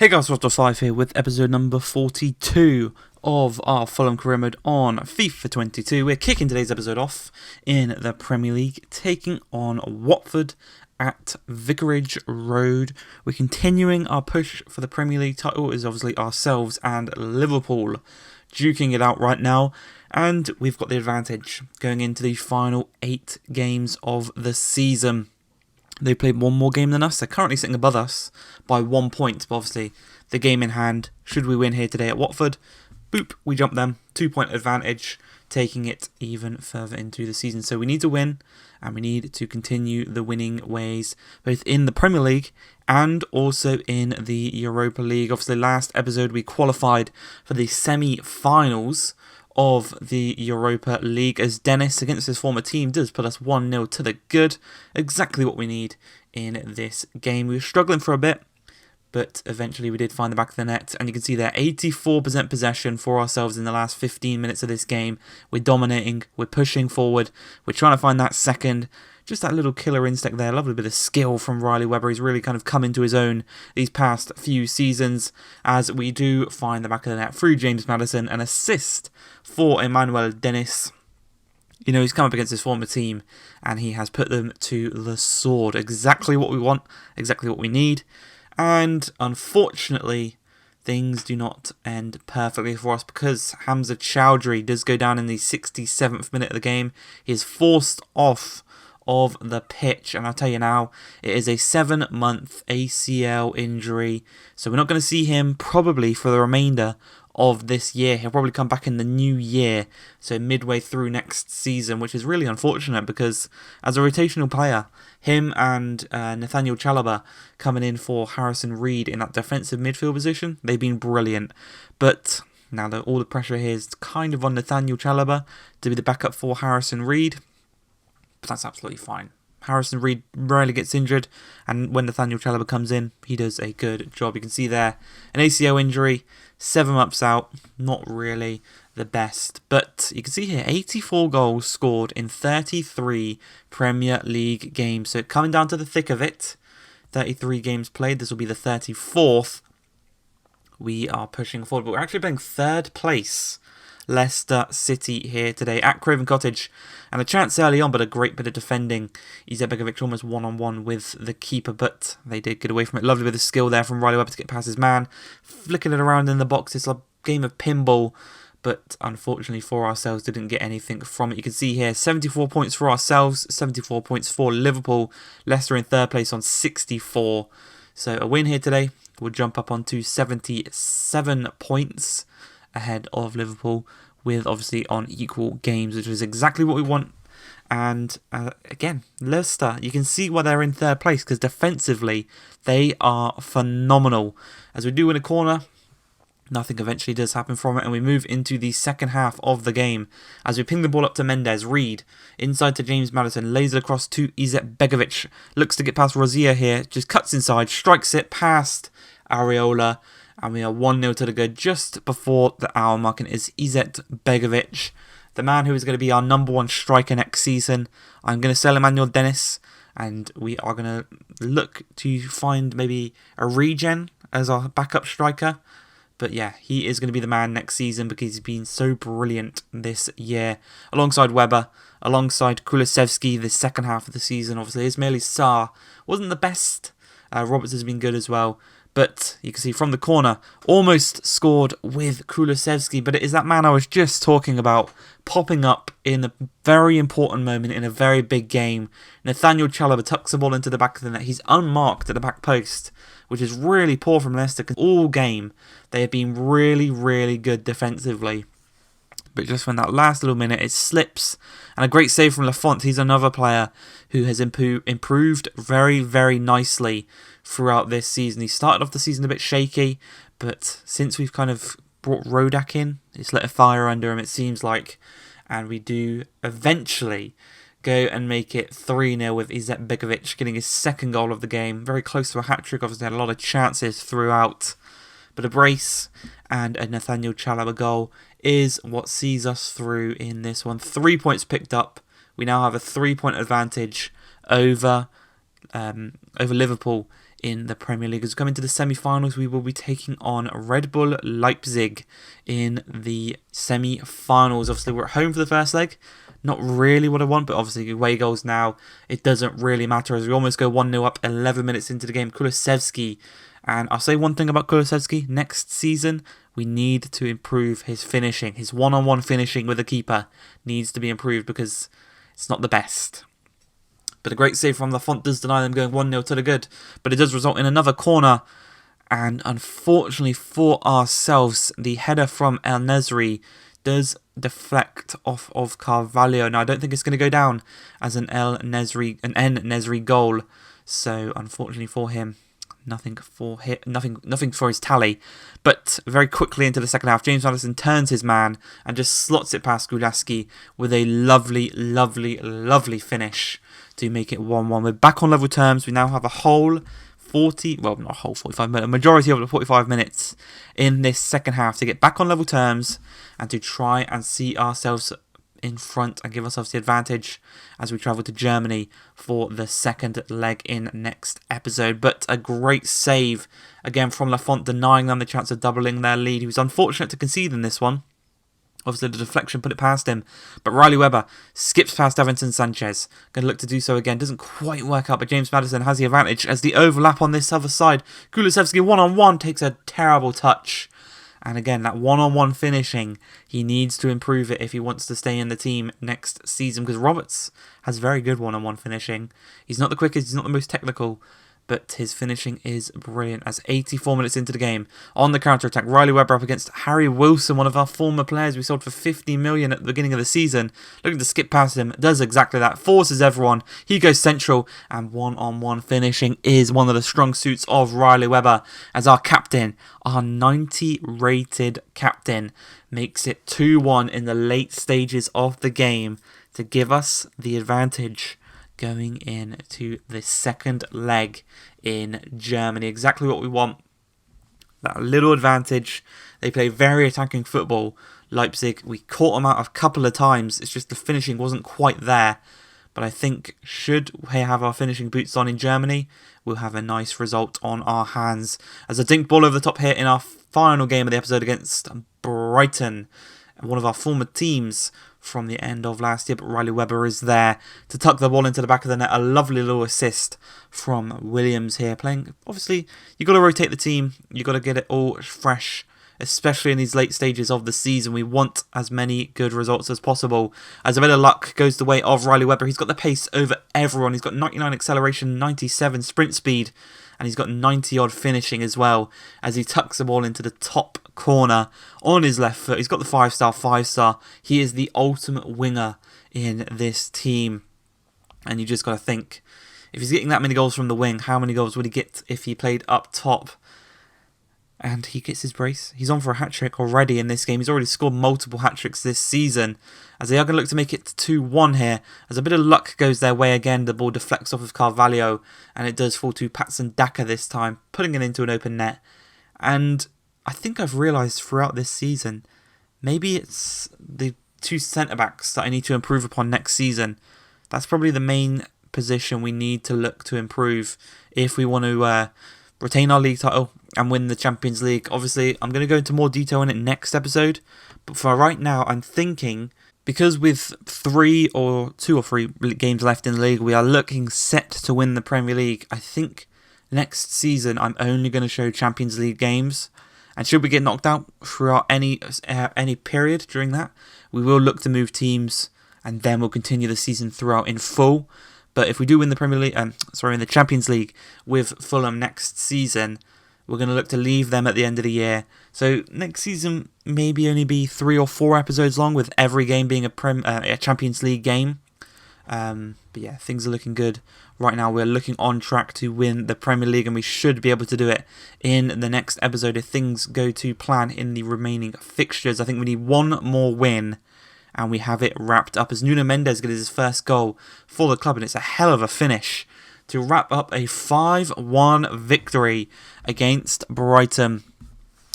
Hey guys, Ross5 here with episode number 42 of our Fulham career mode on FIFA 22. We're kicking today's episode off in the Premier League, taking on Watford at Vicarage Road. We're continuing our push for the Premier League title, is obviously ourselves and Liverpool duking it out right now. And we've got the advantage going into the final 8 games of the season. They played one more game than us. They're currently sitting above us by 1 point. But obviously, the game in hand, should we win here today at Watford, boop, we jump them. 2-point advantage, taking it even further into the season. So we need to win, and we need to continue the winning ways, both in the Premier League and also in the Europa League. Obviously, last episode, we qualified for the semi-finals of the Europa League as Dennis against his former team does put us 1-0 to the good. Exactly what we need in this game. We were struggling for a bit, but eventually we did find the back of the net, and you can see there 84% possession for ourselves in the last 15 minutes of this game. We're dominating, we're pushing forward, we're trying to find that second. Just that little killer instinct there, lovely bit of skill from Riley Webber. He's really kind of come into his own these past few seasons as we do find the back of the net through James Maddison. An assist for Emmanuel Dennis. You know, he's come up against his former team and he has put them to the sword. Exactly what we want, exactly what we need. And unfortunately, things do not end perfectly for us because Hamza Chowdhury does go down in the 67th minute of the game. He is forced off of the pitch, and I'll tell you now, it is a 7-month ACL injury, so we're not going to see him probably for the remainder of this year. He'll probably come back in the new year, so midway through next season, which is really unfortunate because as a rotational player, him and Nathaniel Chalobah coming in for Harrison Reed in that defensive midfield position, they've been brilliant, but now that all the pressure here is kind of on Nathaniel Chalobah to be the backup for Harrison Reed. But that's absolutely fine. Harrison Reed rarely gets injured, and when Nathaniel Chalobah comes in, he does a good job. You can see there, an ACL injury, 7 months out, not really the best. But you can see here, 84 goals scored in 33 Premier League games. So coming down to the thick of it, 33 games played, this will be the 34th. We are pushing forward, but we're actually playing third place Leicester City here today at Craven Cottage, and a chance early on, but a great bit of defending. Izet Begovic almost one-on-one with the keeper, but they did get away from it. Lovely bit of skill there from Riley Webber to get past his man, flicking it around in the box. It's a game of pinball, but unfortunately for ourselves, didn't get anything from it. You can see here, 74 points for ourselves, 74 points for Liverpool. Leicester in third place on 64. So a win here today will jump up onto 77 points ahead of Liverpool, with obviously on equal games, which is exactly what we want. And again, Leicester, you can see why they're in third place, because defensively they are phenomenal. As we do win a corner, nothing eventually does happen from it, and we move into the second half of the game as we ping the ball up to Mendes. Reed inside to James Maddison, lays it across to Izet Begovic, looks to get past Rozier here, just cuts inside, strikes it past Areola, and we are 1-0 to the good just before the hour mark, and is Izet Begovic, the man who is going to be our number 1 striker next season. I'm going to sell Emmanuel Dennis, and we are going to look to find maybe a regen as our backup striker. But yeah, he is going to be the man next season because he's been so brilliant this year. Alongside Webber, alongside Kulusevski the second half of the season. Obviously, Ismail Sarr wasn't the best. Roberts has been good as well. But you can see from the corner, almost scored with Kulusevski. But it is that man I was just talking about popping up in a very important moment in a very big game. Nathaniel Chalobah tucks the ball into the back of the net. He's unmarked at the back post, which is really poor from Leicester, because all game they have been really, really good defensively. But just when that last little minute, it slips. And a great save from Lafont. He's another player who has improved very, very nicely throughout this season. He started off the season a bit shaky, but since we've kind of brought Rodak in, it's lit a fire under him, it seems like. And we do eventually go and make it 3-0 with Izet Begovic getting his second goal of the game. Very close to a hat-trick. Obviously had a lot of chances throughout. But a brace and a Nathaniel Chalobah goal is what sees us through in this one. 3 points picked up. We now have a 3-point advantage over Liverpool in the Premier League. As we come into the semi-finals, we will be taking on Red Bull Leipzig in the semi-finals. Obviously, we're at home for the first leg. Not really what I want, but obviously away goals now, it doesn't really matter as we almost go 1-0 up 11 minutes into the game. Kulusevski, and I'll say one thing about Kulusevski, next season we need to improve his finishing. His one-on-one finishing with the keeper needs to be improved because it's not the best. But a great save from Lafont does deny them going 1-0 to the good. But it does result in another corner. And unfortunately for ourselves, the header from El Nesri does deflect off of Carvalho. Now, I don't think it's going to go down as an N Nesri goal. So, unfortunately for him, nothing for his tally. But very quickly into the second half, James Maddison turns his man and just slots it past Gulaski with a lovely, lovely, lovely finish to make it 1-1. We're back on level terms. We now have a whole 45 minutes, a majority of the 45 minutes in this second half to get back on level terms and to try and see ourselves in front and give ourselves the advantage as we travel to Germany for the second leg in next episode. But a great save again from Lafont, denying them the chance of doubling their lead. He was unfortunate to concede in this one. Obviously, the deflection put it past him. But Riley Webber skips past Davinson Sanchez. Going to look to do so again. Doesn't quite work out, but James Maddison has the advantage as the overlap on this other side. Kulusevski one-on-one takes a terrible touch. And again, that one-on-one finishing, he needs to improve it if he wants to stay in the team next season. Because Roberts has very good one-on-one finishing. He's not the quickest, he's not the most technical, but his finishing is brilliant. As 84 minutes into the game, on the counter-attack, Riley Webber up against Harry Wilson, one of our former players we sold for 50 million at the beginning of the season. Looking to skip past him, does exactly that, forces everyone. He goes central, and one-on-one finishing is one of the strong suits of Riley Webber as our captain, our 90-rated captain, makes it 2-1 in the late stages of the game to give us the advantage going into the second leg in Germany. Exactly what we want. That little advantage. They play very attacking football. Leipzig, we caught them out a couple of times. It's just the finishing wasn't quite there. But I think should we have our finishing boots on in Germany, we'll have a nice result on our hands. As a dink ball over the top here in our final game of the episode against Brighton, one of our former teams from the end of last year, but Riley Webber is there to tuck the ball into the back of the net. A lovely little assist from Williams here. Playing, obviously, you've got to rotate the team. You've got to get it all fresh, especially in these late stages of the season. We want as many good results as possible. As a bit of luck goes the way of Riley Webber. He's got the pace over everyone. He's got 99 acceleration, 97 sprint speed, and he's got 90-odd finishing as well as he tucks the ball into the top corner on his left foot. He's got the 5-star. He is the ultimate winger in this team. And you just got to think, if he's getting that many goals from the wing, how many goals would he get if he played up top? And he gets his brace. He's on for a hat-trick already in this game. He's already scored multiple hat-tricks this season. As they are going to look to make it 2-1 here. As a bit of luck goes their way again, the ball deflects off of Carvalho. And it does fall to Patson Daka this time, putting it into an open net. And I think I've realised throughout this season, maybe it's the two centre-backs that I need to improve upon next season. That's probably the main position we need to look to improve if we want to retain our league title and win the Champions League. Obviously, I'm going to go into more detail in it next episode, but for right now, I'm thinking, because with 2 or 3 games left in the league, we are looking set to win the Premier League. I think next season, I'm only going to show Champions League games, and should we get knocked out throughout any period during that, we will look to move teams, and then we'll continue the season throughout in full. But if we do win the Premier League, in the Champions League with Fulham next season, we're going to look to leave them at the end of the year. So next season maybe only be 3 or 4 episodes long, with every game being a Champions League game. But yeah, things are looking good. Right now we're looking on track to win the Premier League, and we should be able to do it in the next episode if things go to plan in the remaining fixtures. I think we need one more win, and we have it wrapped up as Nuno Mendes gets his first goal for the club, and it's a hell of a finish to wrap up a 5-1 victory against Brighton.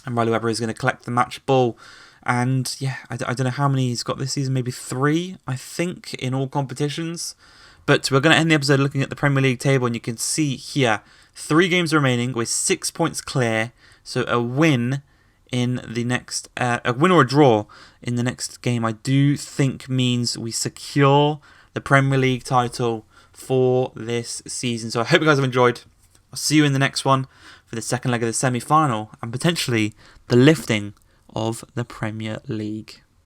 And Riley Webber is going to collect the match ball. And yeah, I don't know how many he's got this season, maybe 3, I think, in all competitions. But we're going to end the episode looking at the Premier League table, and you can see here 3 games remaining with 6 points clear. So a win in the next, a win or a draw in the next game, I do think means we secure the Premier League title for this season. So I hope you guys have enjoyed. I'll see you in the next one for the second leg of the semi-final and potentially the lifting of the Premier League.